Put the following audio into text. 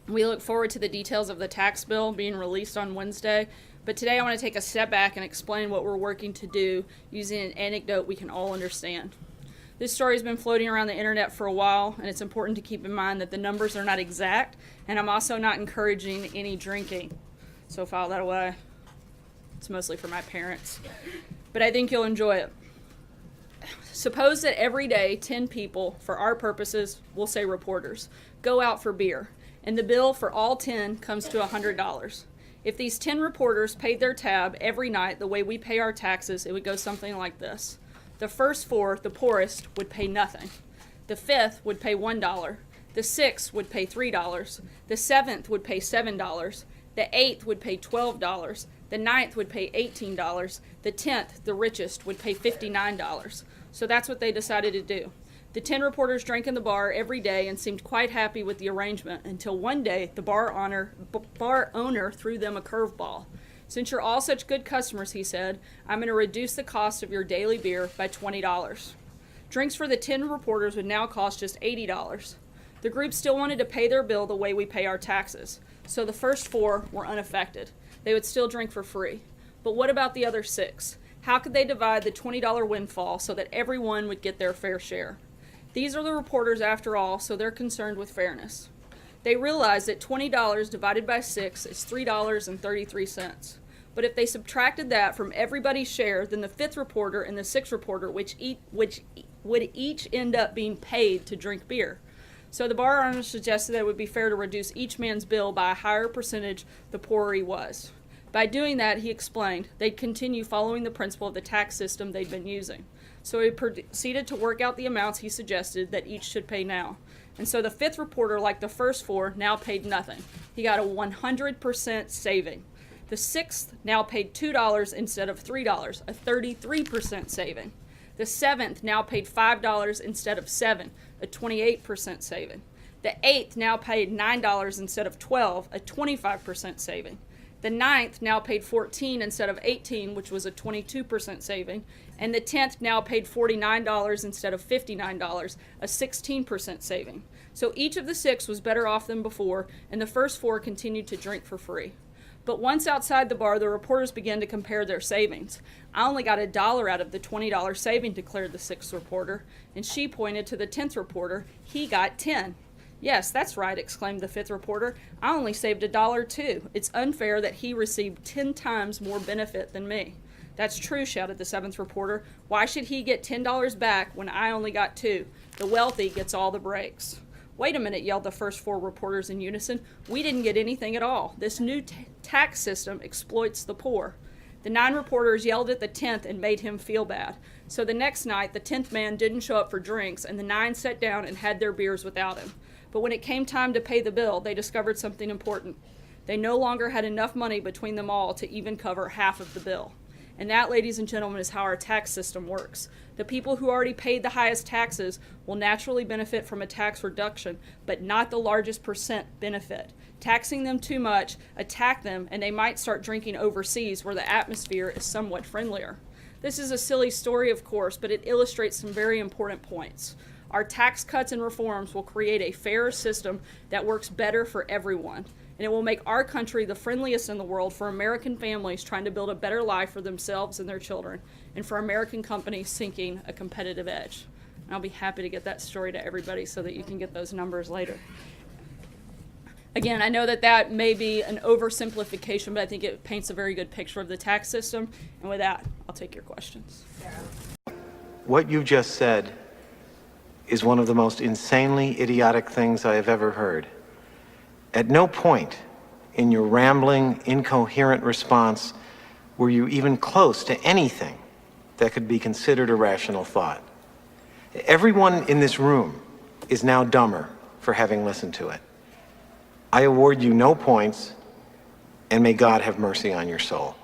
We look forward to the details of the tax bill being released on Wednesday, but today I want to take a step back and explain what we're working to do using an anecdote we can all understand. This story has been floating around the internet for a while, and it's important to keep in mind that the numbers are not exact, and I'm also not encouraging any drinking. So file that away. It's mostly for my parents. But I think you'll enjoy it. Suppose that every day 10 people, for our purposes, we'll say reporters, go out for beer, and the bill for all 10 comes to $100. If these 10 reporters paid their tab every night the way we pay our taxes, it would go something like this. The first 4, the poorest, would pay nothing. The 5th would pay $1. The 6th would pay $3. The 7th would pay $7. The 8th would pay $12. The 9th would pay $18. The 10th, the richest, would pay $59. So that's what they decided to do. The 10 reporters drank in the bar every day and seemed quite happy with the arrangement until one day the bar owner threw them a curveball. Since you're all such good customers, he said, I'm going to reduce the cost of your daily beer by $20. Drinks for the 10 reporters would now cost just $80. The group still wanted to pay their bill the way we pay our taxes, so the first 4 were unaffected. They would still drink for free. But what about the other 6? How could they divide the $20 windfall so that everyone would get their fair share? These are the reporters after all, so they're concerned with fairness. They realize that $20 divided by 6 is $3.33. But if they subtracted that from everybody's share, then the 5th reporter and the 6th reporter, which would each end up being paid to drink beer. So the bar owner suggested that it would be fair to reduce each man's bill by a higher percentage the poorer he was. By doing that, he explained, they'd continue following the principle of the tax system they'd been using. So he proceeded to work out the amounts he suggested that each should pay now. And so the 5th reporter, like the first 4, now paid nothing. He got a 100% saving. The 6th now paid $2 instead of $3, a 33% saving. The 7th now paid $5 instead of $7, a 28% saving. The 8th now paid $9 instead of $12, a 25% saving. The 9th now paid $14 instead of $18, which was a 22% saving. And the 10th now paid $49 instead of $59, a 16% saving. So each of the 6 was better off than before, and the first 4 continued to drink for free. But once outside the bar, the reporters began to compare their savings. I only got $1 out of the $20 saving, declared the 6th reporter, and she pointed to the 10th reporter. He got 10. Yes, that's right, exclaimed the 5th reporter. I only saved $1 too. It's unfair that he received 10 times more benefit than me. That's true, shouted the 7th reporter. Why should he get $10 back when I only got 2? The wealthy gets all the breaks. Wait a minute, yelled the first 4 reporters in unison. We didn't get anything at all. This new tax system exploits the poor. The 9 reporters yelled at the 10th and made him feel bad. So the next night, the 10th man didn't show up for drinks, and the 9 sat down and had their beers without him. But when it came time to pay the bill, they discovered something important. They no longer had enough money between them all to even cover half of the bill. And that, ladies and gentlemen, is how our tax system works. The people who already paid the highest taxes will naturally benefit from a tax reduction, but not the largest percent benefit. Taxing them too much, attack them, and they might start drinking overseas where the atmosphere is somewhat friendlier. This is a silly story, of course, but it illustrates some very important points. Our tax cuts and reforms will create a fairer system that works better for everyone. And it will make our country the friendliest in the world for American families trying to build a better life for themselves and their children, and for American companies seeking a competitive edge. And I'll be happy to get that story to everybody so that you can get those numbers later. Again, I know that that may be an oversimplification, but I think it paints a very good picture of the tax system. And with that, I'll take your questions. What you just said is one of the most insanely idiotic things I have ever heard. At no point in your rambling, incoherent response were you even close to anything that could be considered a rational thought. Everyone in this room is now dumber for having listened to it. I award you no points, and may God have mercy on your soul.